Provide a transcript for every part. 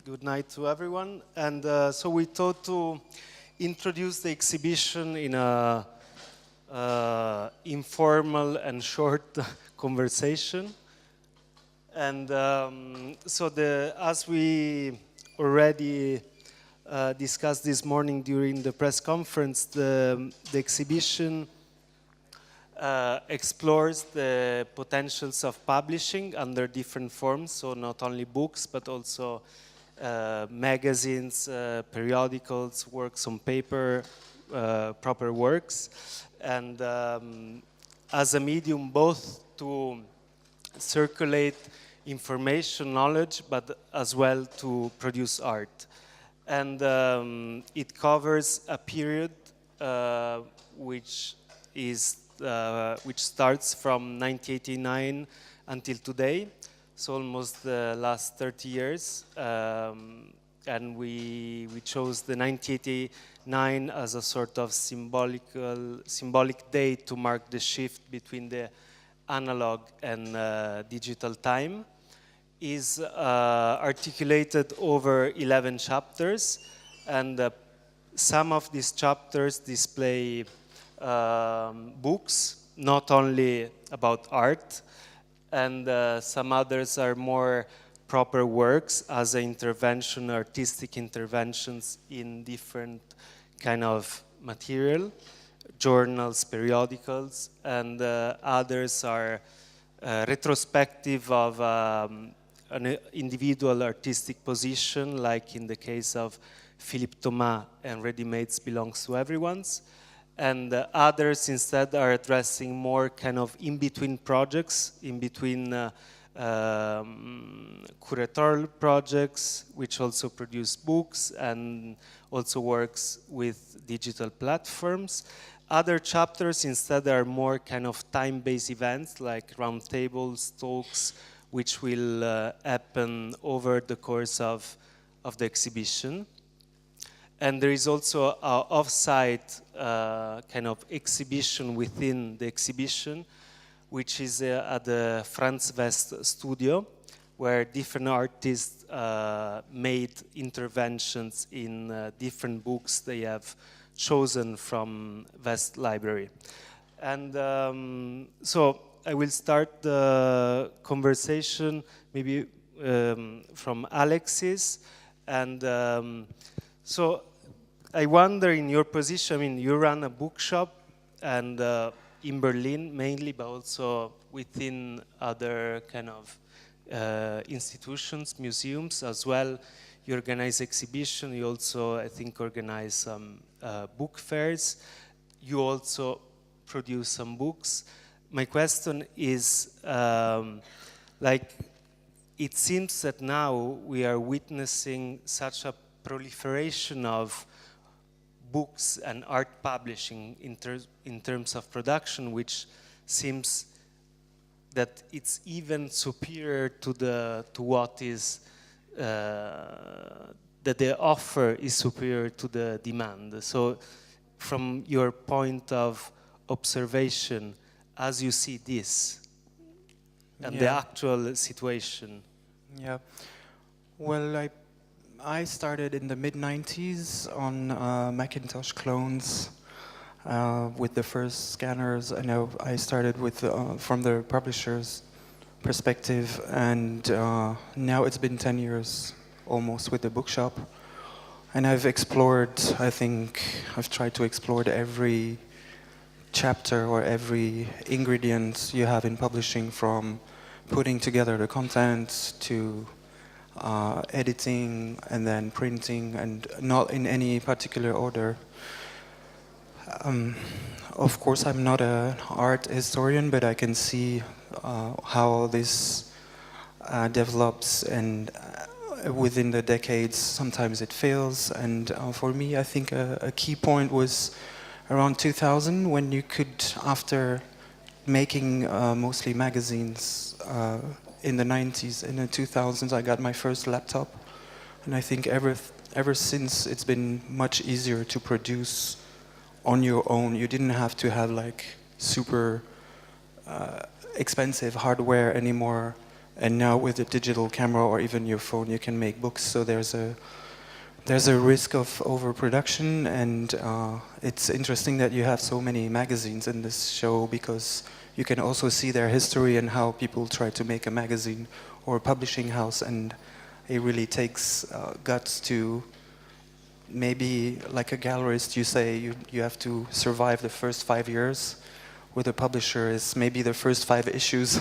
Good night to everyone. And so we thought to introduce the exhibition in a informal and short conversation. And so as we already discussed this morning during the press conference, the exhibition explores the potentials of publishing under different forms, so not only books, but also magazines, periodicals, works on paper, proper works, and as a medium both to circulate information, knowledge, but as well to produce art. And it covers a period which starts from 1989 until today, so almost the last 30 years. And we chose the 1989 as a sort of symbolic date to mark the shift between the analog and digital time. Is articulated over 11 chapters, and some of these chapters display books, not only about art, and some others are more proper works as artistic interventions in different kind of material, journals, periodicals, and others are retrospective of an individual artistic position, like in the case of Philippe Thomas and Ready-Mades Belongs to Everyone's. And others instead are addressing more kind of in-between projects, in between curatorial projects, which also produce books and also works with digital platforms. Other chapters instead are more kind of time-based events, like roundtables, talks, which will happen over the course of the exhibition. And there is also an off-site kind of exhibition within the exhibition, which is at the Franz West studio, where different artists made interventions in different books they have chosen from West Library. And so I will start the conversation maybe from Alexis. And so I wonder, in your position, I mean, you run a bookshop and in Berlin mainly, but also within other kind of institutions, museums as well. You organize exhibition. You also, I think, organize some book fairs. You also produce some books. My question is, like, it seems that now we are witnessing such a proliferation of books and art publishing in terms of production, which seems that it's even superior to what is that the offer is superior to the demand. So, from your point of observation, as you see this and the actual situation. Yeah. Well, I started in the mid-90s on Macintosh clones with the first scanners. I started with from the publisher's perspective, and now it's been 10 years almost with the bookshop. And I've tried to explore every chapter or every ingredient you have in publishing, from putting together the content to editing and then printing, and not in any particular order. Of course, I'm not an art historian, but I can see how this develops, and within the decades, sometimes it fails. And for me, I think a key point was around 2000, when you could, after making mostly magazines in the 90s, in the 2000s, I got my first laptop. And I think ever since, it's been much easier to produce on your own. You didn't have to have like super expensive hardware anymore. And now with a digital camera or even your phone, you can make books. So there's a risk of overproduction, and it's interesting that you have so many magazines in this show, because you can also see their history and how people try to make a magazine or a publishing house, and it really takes guts to, maybe like a gallerist, you say you have to survive the first 5 years. With a publisher, is maybe the first 5 issues.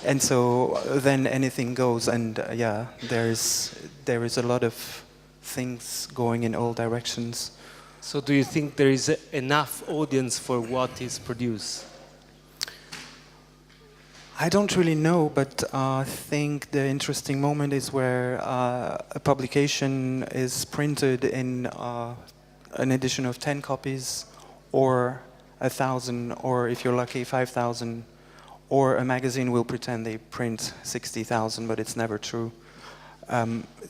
And so then anything goes, and yeah, there is a lot of things going in all directions. So do you think there is enough audience for what is produced? I don't really know, but I think the interesting moment is where a publication is printed in an edition of 10 copies, or 1,000, or if you're lucky, 5,000. Or a magazine will pretend they print 60,000, but it's never true.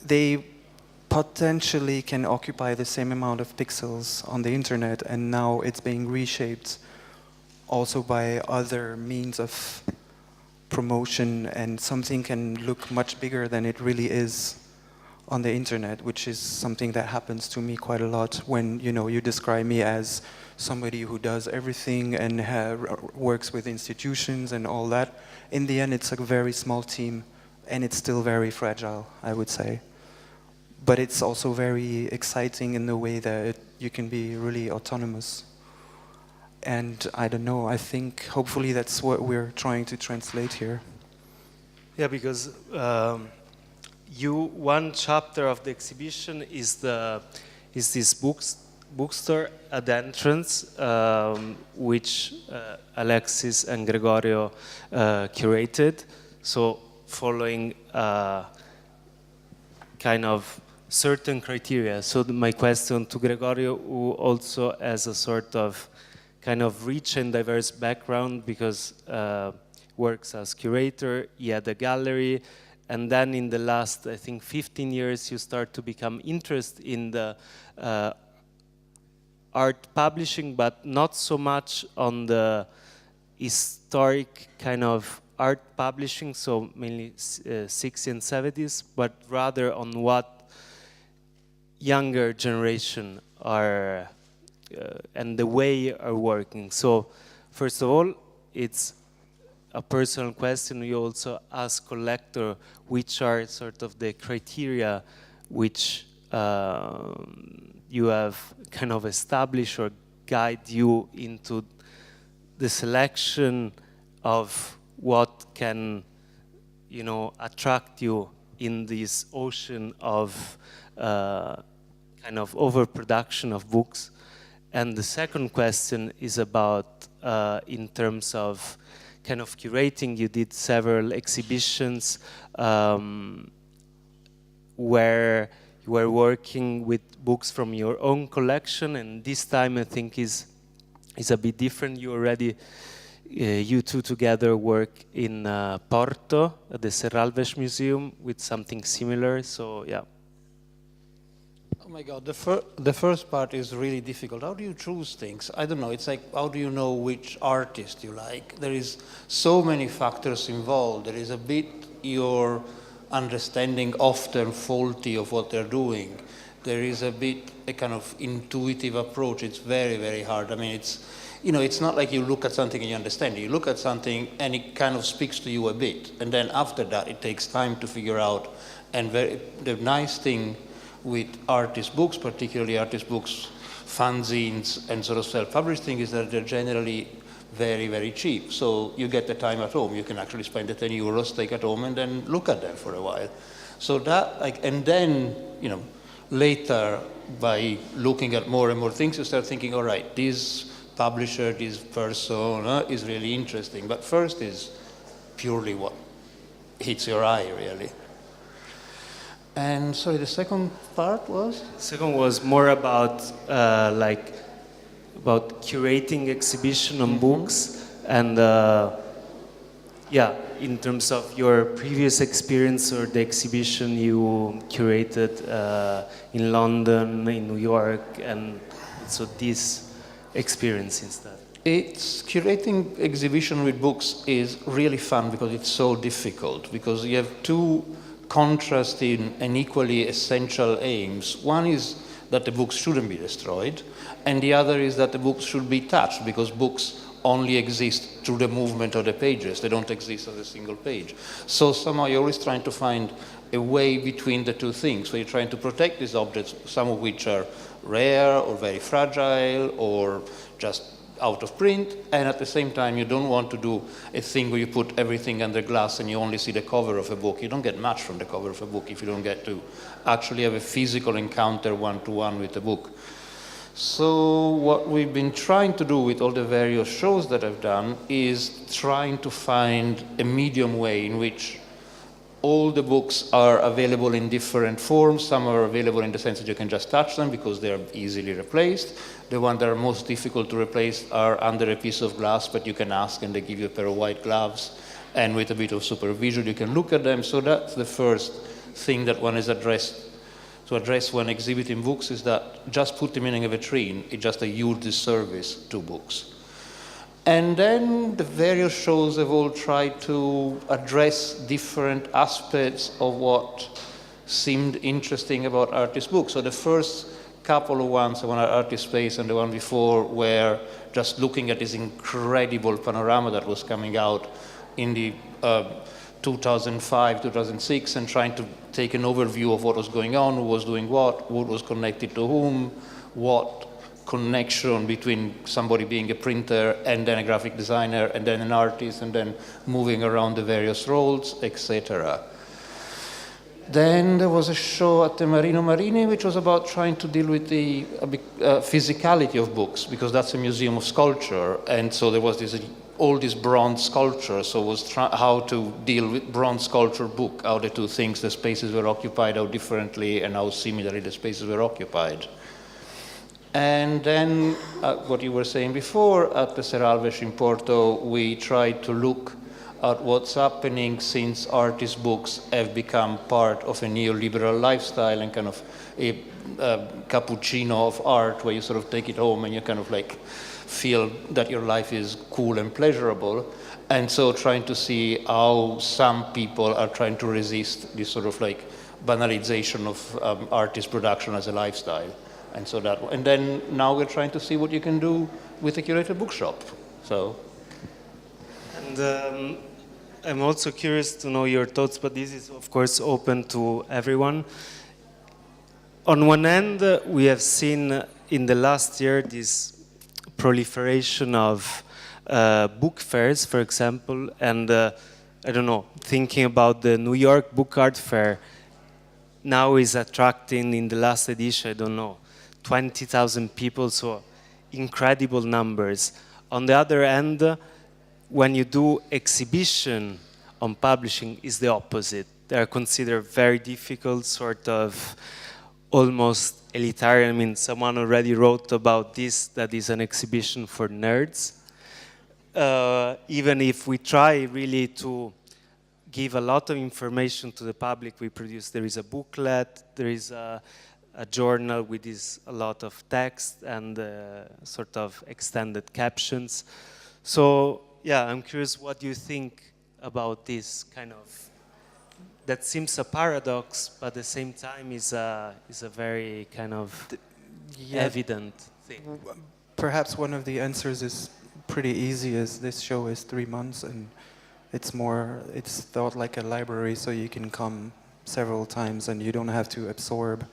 They potentially can occupy the same amount of pixels on the internet, and now it's being reshaped also by other means of promotion, and something can look much bigger than it really is on the internet, which is something that happens to me quite a lot when you describe me as somebody who does everything and works with institutions and all that. In the end, it's a very small team, and it's still very fragile, I would say. But it's also very exciting in the way that you can be really autonomous. And I don't know, I think hopefully that's what we're trying to translate here. Yeah, because one chapter of the exhibition is this bookstore at the entrance, which Alexis and Gregorio curated. So following kind of certain criteria. So my question to Gregorio, who also has a sort of kind of rich and diverse background, because works as curator, he had a gallery, and then in the last, I think, 15 years, you start to become interested in the art publishing, but not so much on the historic kind of art publishing, so mainly 60s and 70s, but rather on what younger generation are and the way are working. So first of all, it's a personal question. You also ask collector which are sort of the criteria which you have kind of established or guide you into the selection of what can, attract you in this ocean of kind of overproduction of books. And the second question is about, in terms of kind of curating, you did several exhibitions where you were working with books from your own collection, and this time I think is a bit different. You already, you two together work in Porto, at the Serralves Museum, with something similar, so yeah. Oh my God, the first part is really difficult. How do you choose things? I don't know, it's like, how do you know which artist you like? There is so many factors involved. There is a bit your understanding often faulty of what they're doing. There is a bit a kind of intuitive approach. It's very, very hard. I mean, it's not like you look at something and you understand it. You look at something and it kind of speaks to you a bit. And then after that, it takes time to figure out. And the nice thing with artist books, particularly artist books, fanzines, and sort of self-published thing, is that they're generally very, very cheap. So you get the time at home. You can actually spend the 10 euros, take it home, and then look at them for a while. So that, and then, later, by looking at more and more things, you start thinking, all right, this publisher, this person is really interesting. But first is purely what hits your eye, really. And sorry, the second part was? Second was more about about curating exhibition on books, and in terms of your previous experience or the exhibition you curated in London, in New York, and so this experience instead. It's curating exhibition with books is really fun because it's so difficult, because you have two contrasting and equally essential aims. One is that the books shouldn't be destroyed, and the other is that the books should be touched, because books only exist through the movement of the pages. They don't exist as a single page. So somehow you're always trying to find a way between the two things. So you're trying to protect these objects, some of which are rare or very fragile or just out of print, and at the same time you don't want to do a thing where you put everything under glass and you only see the cover of a book. You don't get much from the cover of a book if you don't get to actually have a physical encounter one-to-one with the book. So what we've been trying to do with all the various shows that I've done is trying to find a medium way in which all the books are available in different forms. Some are available in the sense that you can just touch them because they're easily replaced. The ones that are most difficult to replace are under a piece of glass, but you can ask and they give you a pair of white gloves. And with a bit of supervision, you can look at them. So that's the first thing that one is to address when exhibiting books, is that just put them in a vitrine, it's just a huge disservice to books. And then the various shows have all tried to address different aspects of what seemed interesting about artist books. So the first couple of ones, the one at Artist Space and the one before, were just looking at this incredible panorama that was coming out in the 2005, 2006, and trying to take an overview of what was going on, who was doing what was connected to whom, what connection between somebody being a printer and then a graphic designer and then an artist and then moving around the various roles, etc. Then there was a show at the Marino Marini which was about trying to deal with the physicality of books, because that's a museum of sculpture, and so there was all these bronze sculptures, so it was how to deal with bronze sculpture book, how the two things, the spaces were occupied, how differently and how similarly the spaces were occupied. And then, what you were saying before, at the Serralves in Porto, we tried to look at what's happening since artist books have become part of a neoliberal lifestyle and kind of a cappuccino of art, where you sort of take it home and you kind of like feel that your life is cool and pleasurable. And so trying to see how some people are trying to resist this sort of like banalization of artist production as a lifestyle. And so and then now we're trying to see what you can do with a curated bookshop. So. And I'm also curious to know your thoughts, but this is of course open to everyone. On one end, we have seen in the last year this proliferation of book fairs, for example, and I don't know, thinking about the New York Book Art Fair, now is attracting in the last edition, I don't know, 20,000 people, so incredible numbers. On the other end, when you do exhibition on publishing, is the opposite. They are considered very difficult, sort of almost elitarian. I mean, someone already wrote about this, that is an exhibition for nerds. Even if we try really to give a lot of information to the public, there is a booklet, there is a journal with a lot of text and sort of extended captions. So yeah, I'm curious what you think about this kind of, that seems a paradox, but at the same time is a very kind of evident thing. Perhaps one of the answers is pretty easy, as this show is 3 months and it's thought like a library, so you can come several times and you don't have to absorb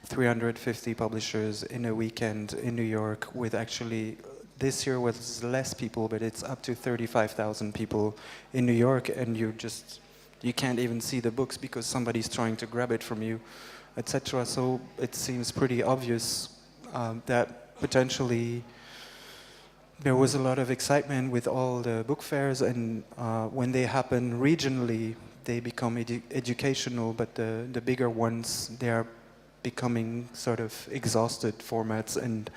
350 publishers in a weekend in New York, with actually, this year was less people, but it's up to 35,000 people in New York, and you can't even see the books because somebody's trying to grab it from you, etc. So it seems pretty obvious that potentially there was a lot of excitement with all the book fairs, and when they happen regionally, they become educational, but the bigger ones, they are becoming sort of exhausted formats, and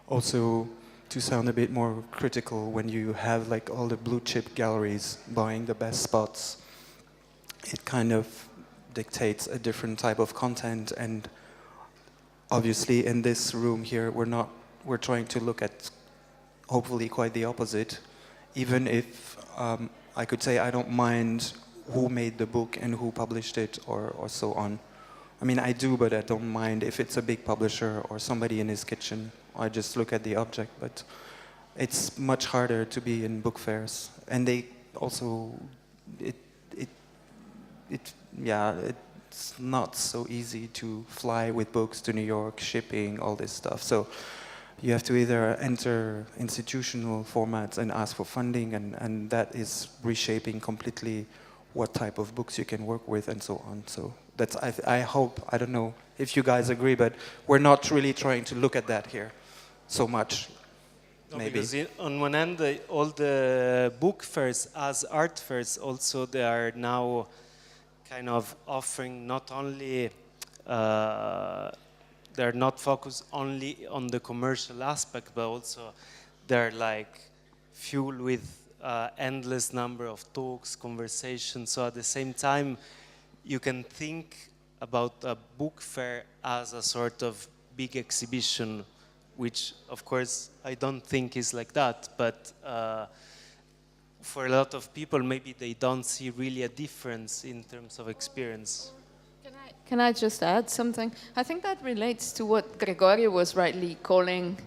also, to sound a bit more critical, when you have like all the blue chip galleries buying the best spots, it kind of dictates a different type of content. And obviously in this room here, we're trying to look at hopefully quite the opposite. Even if I could say I don't mind who made the book and who published it or so on. I mean, I do, but I don't mind if it's a big publisher or somebody in his kitchen. I just look at the object, but it's much harder to be in book fairs. And they also, it's not so easy to fly with books to New York, shipping, all this stuff. So you have to either enter institutional formats and ask for funding, and that is reshaping completely what type of books you can work with and so on. So that's, I hope, I don't know if you guys agree, but we're not really trying to look at that here so much. No, maybe. because on one end, all the book fairs as art fairs also, they are now kind of offering not only, they're not focused only on the commercial aspect, but also they're like fueled with endless number of talks, conversations. So at the same time, you can think about a book fair as a sort of big exhibition, which of course I don't think is like that, but for a lot of people maybe they don't see really a difference in terms of experience. Can I just add something? I think that relates to what Gregorio was rightly calling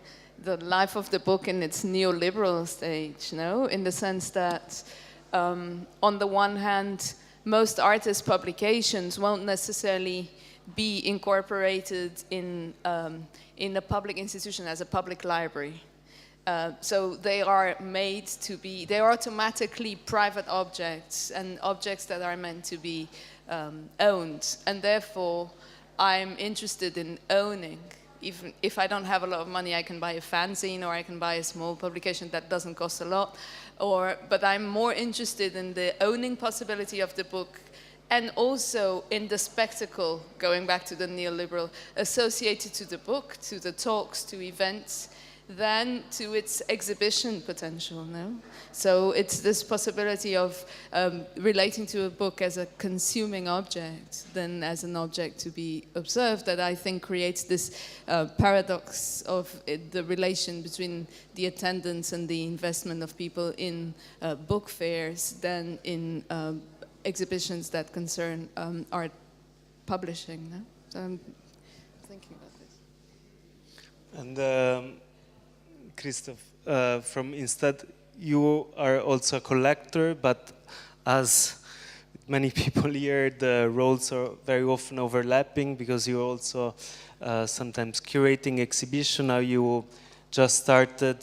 the life of the book in its neoliberal stage, no? In the sense that on the one hand, most artist publications won't necessarily be incorporated in a public institution as a public library. So they are made to be, they're automatically private objects and objects that are meant to be owned. And therefore, I'm interested in owning. Even if I don't have a lot of money, I can buy a fanzine or I can buy a small publication that doesn't cost a lot. But I'm more interested in the owning possibility of the book and also in the spectacle, going back to the neoliberal, associated to the book, to the talks, to events, than to its exhibition potential, no? So it's this possibility of relating to a book as a consuming object than as an object to be observed that I think creates this paradox of the relation between the attendance and the investment of people in book fairs than in exhibitions that concern art publishing, no? So I'm thinking about this. And Christoph, from instead, you are also a collector, but as many people here, the roles are very often overlapping because you're also sometimes curating exhibition. Now you just started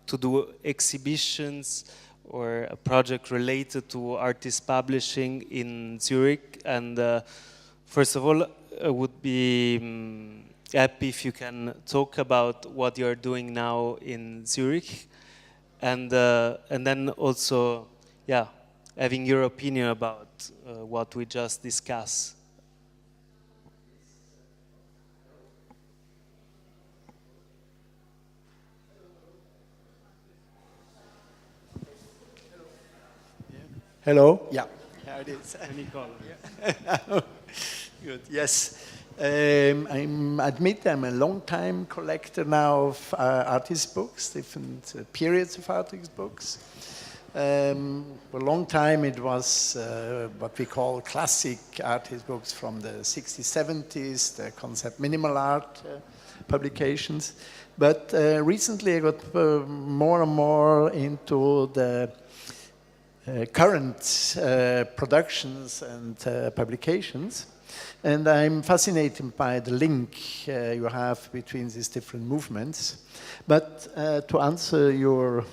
to do exhibitions or a project related to artist publishing in Zurich. And first of all, I would be happy if you can talk about what you're doing now in Zurich, and then also, yeah, having your opinion about what we just discussed. Hello? Yeah. Yeah, it is. Nicole. Yeah. Good, yes. I admit I'm a long-time collector now of artist books, different periods of artist books. For a long time it was what we call classic artist books from the 60s, 70s, the concept minimal art publications. But recently I got more and more into the current productions and publications. And I'm fascinated by the link you have between these different movements. But to answer your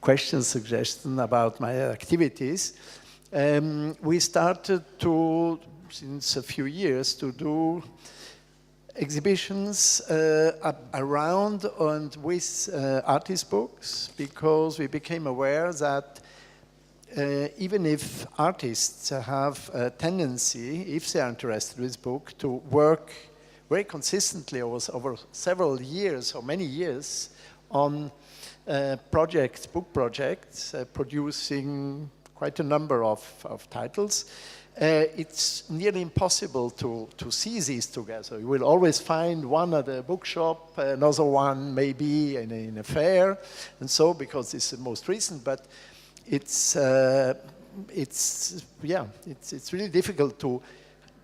question, suggestion about my activities, we started to, since a few years, to do exhibitions around and with artist books, because we became aware that even if artists have a tendency, if they are interested in this book, to work very consistently over several years or many years on projects, book projects, producing quite a number of titles. It's nearly impossible to see these together. You will always find one at a bookshop, another one maybe in a fair, and so, because it's the most recent. But it's really difficult to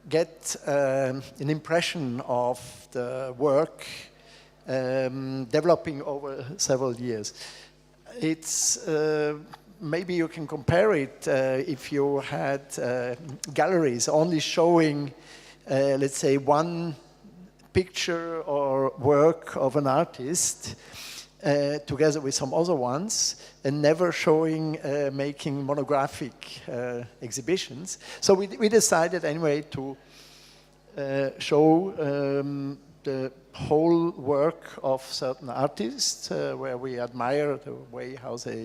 get an impression of the work developing over several years. It's maybe you can compare it if you had galleries only showing, let's say, one picture or work of an artist together with some other ones, and never showing, making monographic exhibitions. So we decided anyway to show the whole work of certain artists, where we admire the way how they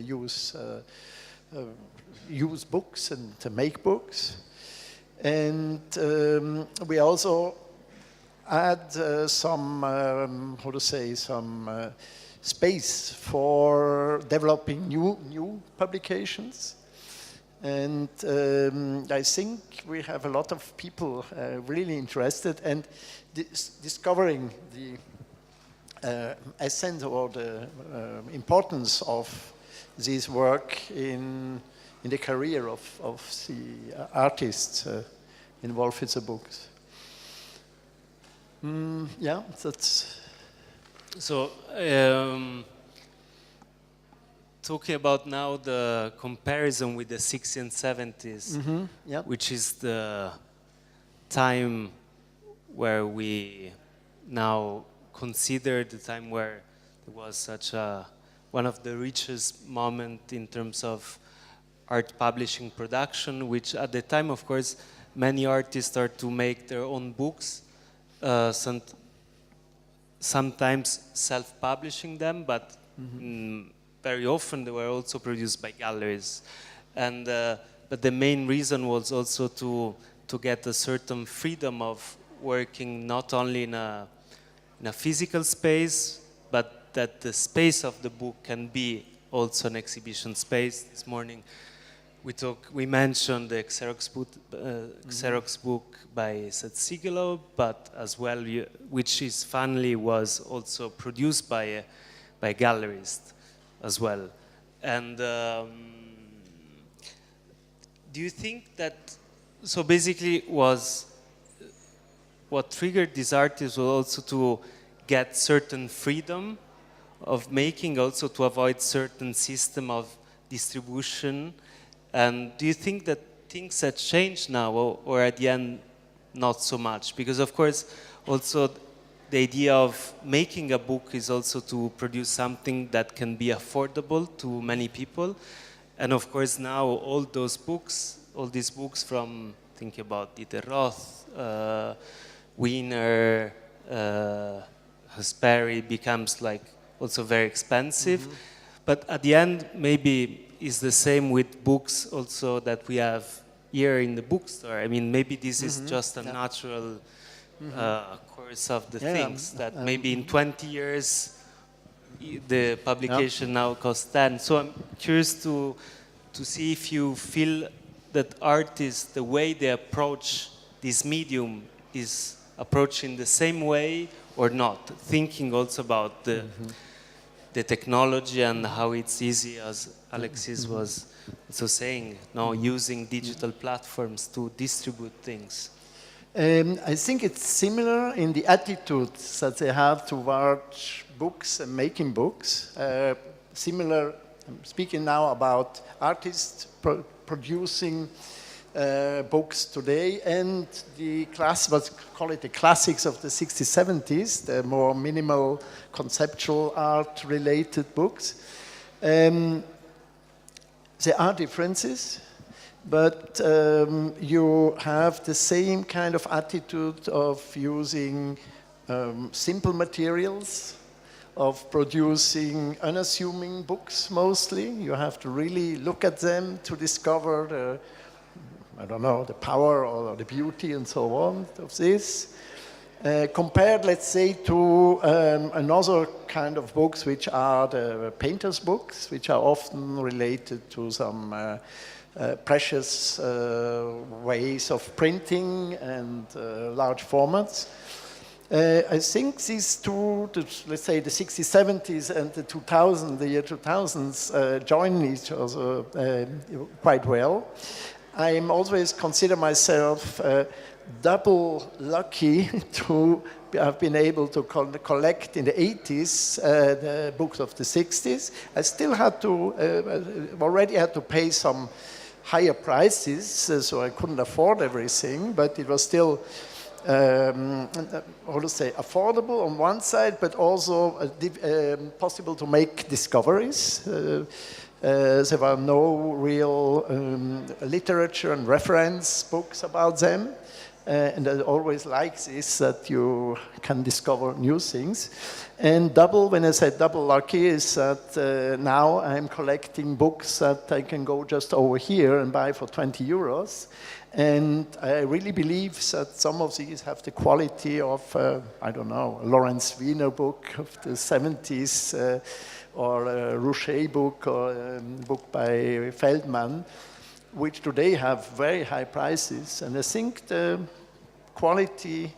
use books and to make books. And we also add some, some space for developing new publications. And I think we have a lot of people really interested and discovering the essence or the importance of this work in the career of the artists involved with the books. Yeah, that's... So, talking about now the comparison with the 60s and 70s, Yep. which is the time where we now consider the time where there was such a one of the richest moment in terms of art publishing production, which at the time, of course, many artists start to make their own books, sometimes self-publishing them, but very often they were also produced by galleries. And but the main reason was also to get a certain freedom of working not only in a physical space, but that the space of the book can be also an exhibition space. This morning we mentioned the Xerox book by Zavialoff, but as well, which is finally was also produced by a gallerist as well. And do you think that, so basically was what triggered these artists was also to get certain freedom of making, also to avoid certain system of distribution? And do you think that things have changed now, or at the end not so much? Because of course also the idea of making a book is also to produce something that can be affordable to many people. And of course now all these books from, think about Dieter Roth, Wiener, Sperry, becomes like also very expensive. But at the end, maybe it's the same with books also that we have here in the bookstore. I mean, maybe this is just a natural course of the things that maybe in 20 years the publication now costs 10. So I'm curious to see if you feel that artists, the way they approach this medium is approaching the same way or not, thinking also about the technology and how it's easy, as Alexis was also saying, now using digital platforms to distribute things. I think it's similar in the attitudes that they have towards books and making books. Similar, I'm speaking now about artists producing books today and the let's call it the classics of the 60s, 70s, the more minimal conceptual art related books. There are differences, but you have the same kind of attitude of using simple materials, of producing unassuming books mostly. You have to really look at them to discover the, I don't know, the power or the beauty and so on of this. Compared, let's say, to another kind of books, which are the painters' books, which are often related to some precious ways of printing and large formats. I think these two, let's say the 60s, 70s and the 2000s, the year 2000s, join each other quite well. I always consider myself double lucky to have been able to collect in the 80s the books of the 60s. I still had to, already had to pay some higher prices, so I couldn't afford everything, but it was still how to say, affordable on one side, but also possible to make discoveries. There were no real literature and reference books about them. And I always like this, that you can discover new things. And double, when I say double lucky, is that now I'm collecting books that I can go just over here and buy for 20 euros. And I really believe that some of these have the quality of, I don't know, a Lawrence Wiener book of the 70s, or a Rouchet book, or a book by Feldman, which today have very high prices. And I think the quality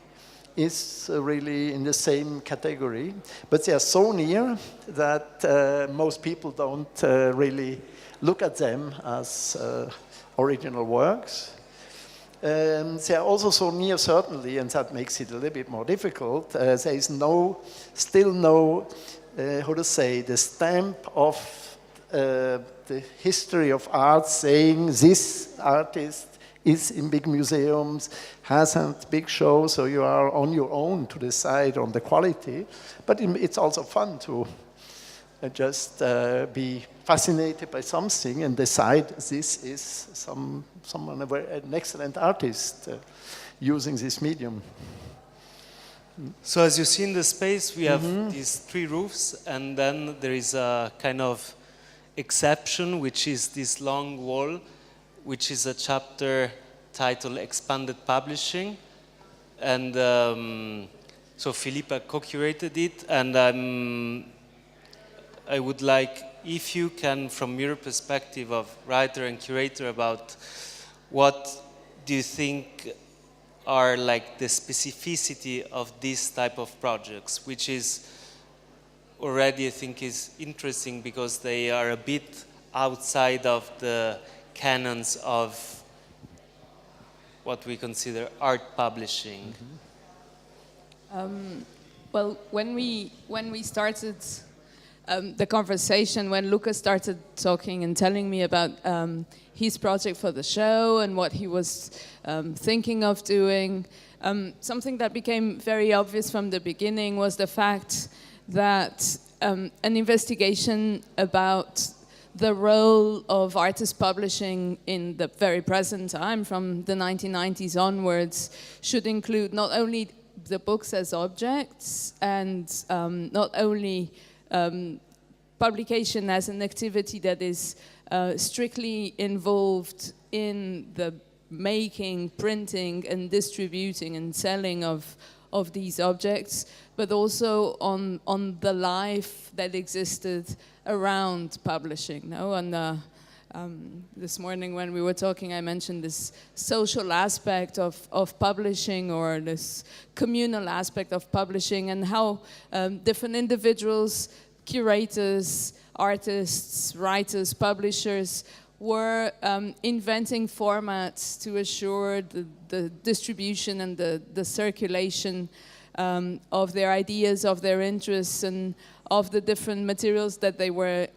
is really in the same category. But they are so near that most people don't really look at them as original works. They are also so near, certainly, and that makes it a little bit more difficult. There is still no, how to say, the stamp of the history of art saying this artist is in big museums, has had big shows, so you are on your own to decide on the quality. But it's also fun to just be fascinated by something and decide this is someone, an excellent artist using this medium. So as you see in the space, we have these three roofs, and then there is a kind of exception, which is this long wall, which is a chapter titled Expanded Publishing. And so Filipa co-curated it, and I would like, if you can, from your perspective of writer and curator, about what do you think are like the specificity of this type of projects, which is already, I think, is interesting because they are a bit outside of the canons of what we consider art publishing. Well, when we started the conversation, when Lucas started talking and telling me about his project for the show and what he was thinking of doing, something that became very obvious from the beginning was the fact that an investigation about the role of artist publishing in the very present time, from the 1990s onwards, should include not only the books as objects and not only publication as an activity that is strictly involved in the making, printing, and distributing and selling of these objects, but also on the life that existed around publishing. No? And this morning when we were talking, I mentioned this social aspect of publishing, or this communal aspect of publishing, and how different individuals, curators, artists, writers, publishers were inventing formats to assure the distribution and the circulation of their ideas, of their interests, and of the different materials that they were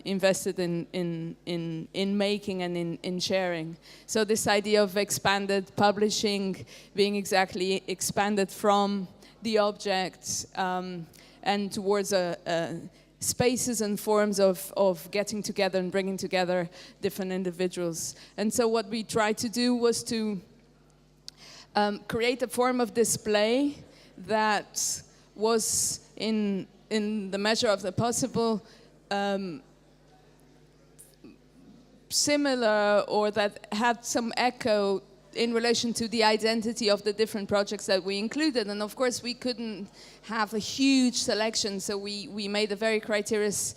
invested in making and in sharing. So this idea of expanded publishing being exactly expanded from the object and towards spaces and forms of getting together and bringing together different individuals. And so what we tried to do was to create a form of display that was in the measure of the possible similar, or that had some echo in relation to the identity of the different projects that we included. And of course, we couldn't have a huge selection, so we made a very criterious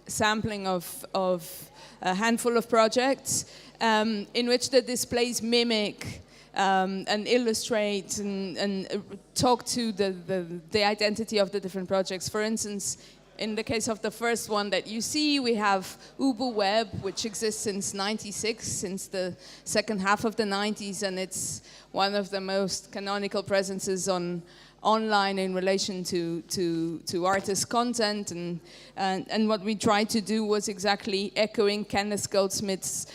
sampling of a handful of projects in which the displays mimic and illustrate and talk to the identity of the different projects. For instance, in the case of the first one that you see, we have Ubu Web, which exists since '96, since the second half of the '90s, and it's one of the most canonical presences online in relation to artist content. And what we tried to do was exactly echoing Kenneth Goldsmith's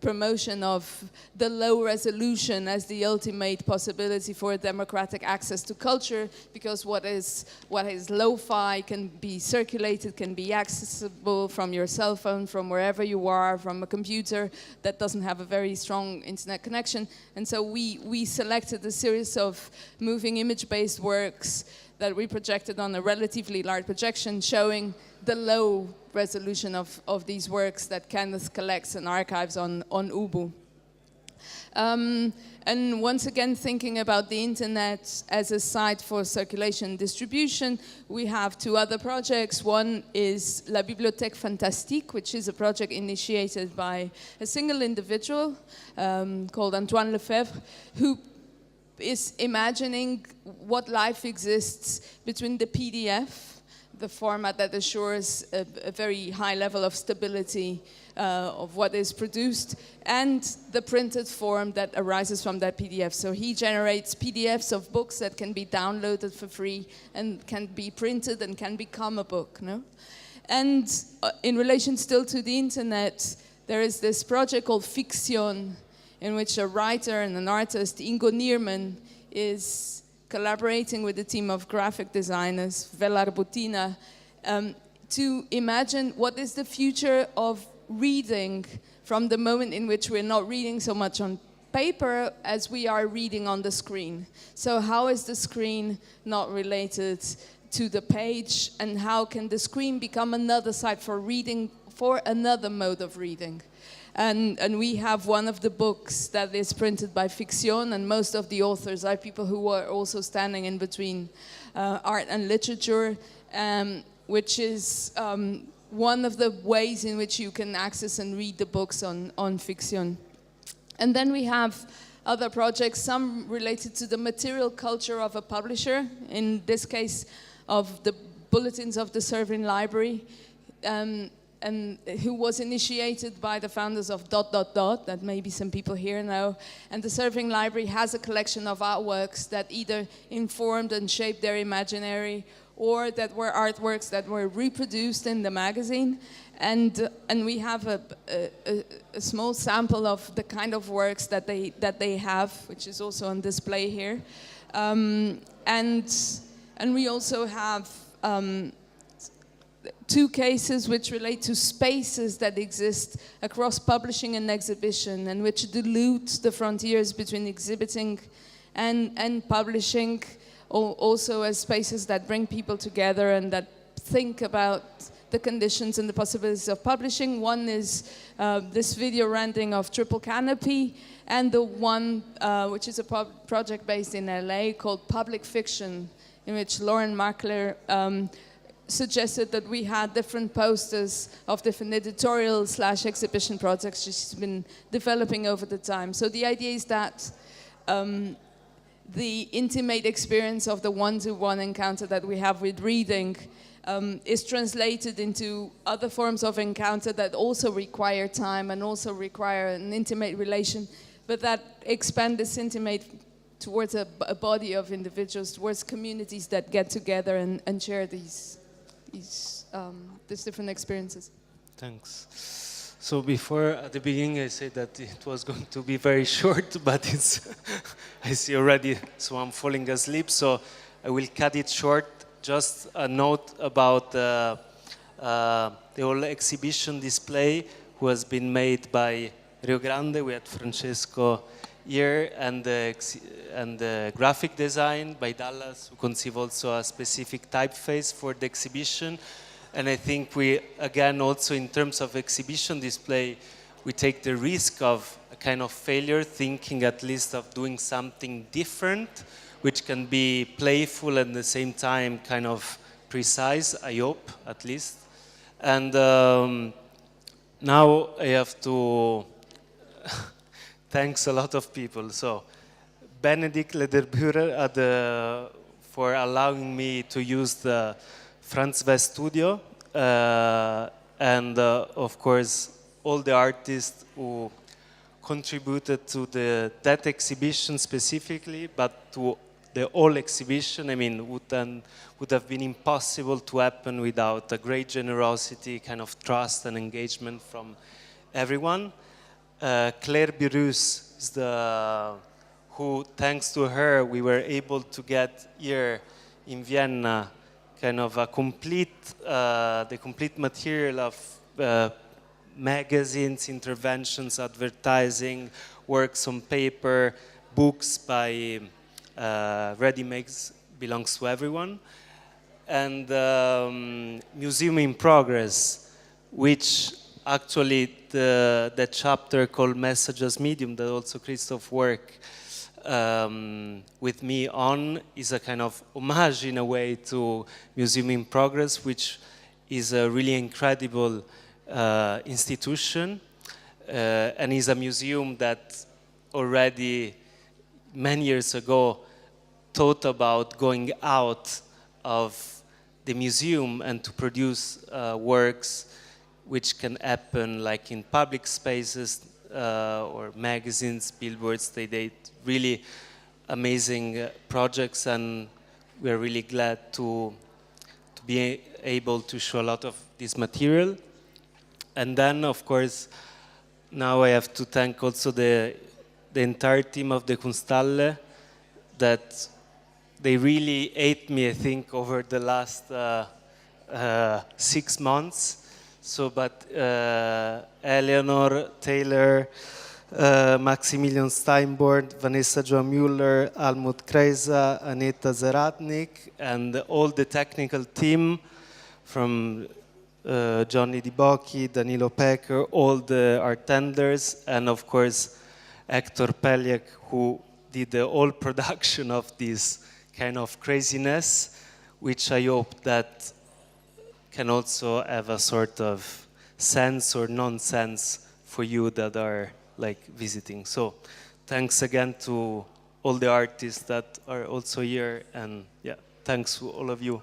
promotion of the low resolution as the ultimate possibility for democratic access to culture, because what is lo-fi can be circulated, can be accessible from your cell phone, from wherever you are, from a computer that doesn't have a very strong internet connection. And so we selected a series of moving image-based works that we projected on a relatively large projection, showing the low resolution of these works that Kenneth collects and archives on Ubu. And once again, thinking about the internet as a site for circulation and distribution, we have two other projects. One is La Bibliothèque Fantastique, which is a project initiated by a single individual called Antoine Lefebvre, who is imagining what life exists between the PDF, the format that assures a very high level of stability of what is produced, and the printed form that arises from that PDF. So he generates PDFs of books that can be downloaded for free and can be printed and can become a book, no? And in relation still to the internet, there is this project called Fiction, in which a writer and an artist, Ingo Nierman, is collaborating with a team of graphic designers, Velar Butina, to imagine what is the future of reading from the moment in which we're not reading so much on paper as we are reading on the screen. So how is the screen not related to the page, and how can the screen become another site for reading, for another mode of reading? And we have one of the books that is printed by Fiction, and most of the authors are people who are also standing in between art and literature, which is one of the ways in which you can access and read the books on Fiction. And then we have other projects, some related to the material culture of a publisher, in this case of the Bulletins of the Serving Library, and who was initiated by the founders of ... that maybe some people here know. And the Serving Library has a collection of artworks that either informed and shaped their imaginary, or that were artworks that were reproduced in the magazine. And we have a small sample of the kind of works that they have, which is also on display here. And we also have two cases which relate to spaces that exist across publishing and exhibition, and which dilute the frontiers between exhibiting and publishing, also as spaces that bring people together and that think about the conditions and the possibilities of publishing. One is this video rendering of Triple Canopy, and the one which is a project based in LA called Public Fiction, in which Lauren Mackler suggested that we had different posters of different editorial/exhibition projects she's been developing over the time. So the idea is that the intimate experience of the one-to-one encounter that we have with reading is translated into other forms of encounter that also require time and also require an intimate relation, but that expand this intimate towards a body of individuals, towards communities that get together and share these different experiences. Thanks. So before, at the beginning, I said that it was going to be very short, but it's, I see already, so I'm falling asleep, so I will cut it short. Just a note about the whole exhibition display was been made by Rio Grande. We had Francesco here, and the graphic design by Dallas, who conceived also a specific typeface for the exhibition. And I think we, again, also in terms of exhibition display, we take the risk of a kind of failure, thinking at least of doing something different, which can be playful and at the same time kind of precise, I hope, at least. And now I have to thanks a lot of people. So Benedict Lederbührer for allowing me to use the Franz West studio, and of course all the artists who contributed to that exhibition specifically, but to the whole exhibition. I mean, would have been impossible to happen without a great generosity, kind of trust and engagement from everyone. Claire Birus is who, thanks to her, we were able to get here in Vienna kind of a the complete material of magazines, interventions, advertising, works on paper, books by ready-makes belongs to everyone, and Museum in Progress, which actually the chapter called Messages Medium that also Christoph worked with me on is a kind of homage in a way to Museum in Progress, which is a really incredible institution and is a museum that already many years ago thought about going out of the museum and to produce works which can happen like in public spaces or magazines, billboards. They did really amazing projects, and we're really glad to be able to show a lot of this material. And then, of course, now I have to thank also the entire team of the Kunsthalle, that they really ate me, I think, over the last 6 months. So, but Eleanor Taylor, Maximilian Steinborn, Vanessa Joan Mueller, Almut Kreisa, Aneta Zeratnik, and all the technical team from Johnny Dibocchi, Danilo Pecker, all the artenders, and of course Hector Peliak, who did the whole production of this kind of craziness, which I hope that can also have a sort of sense or nonsense for you that are like visiting. So thanks again to all the artists that are also here, and yeah, thanks to all of you.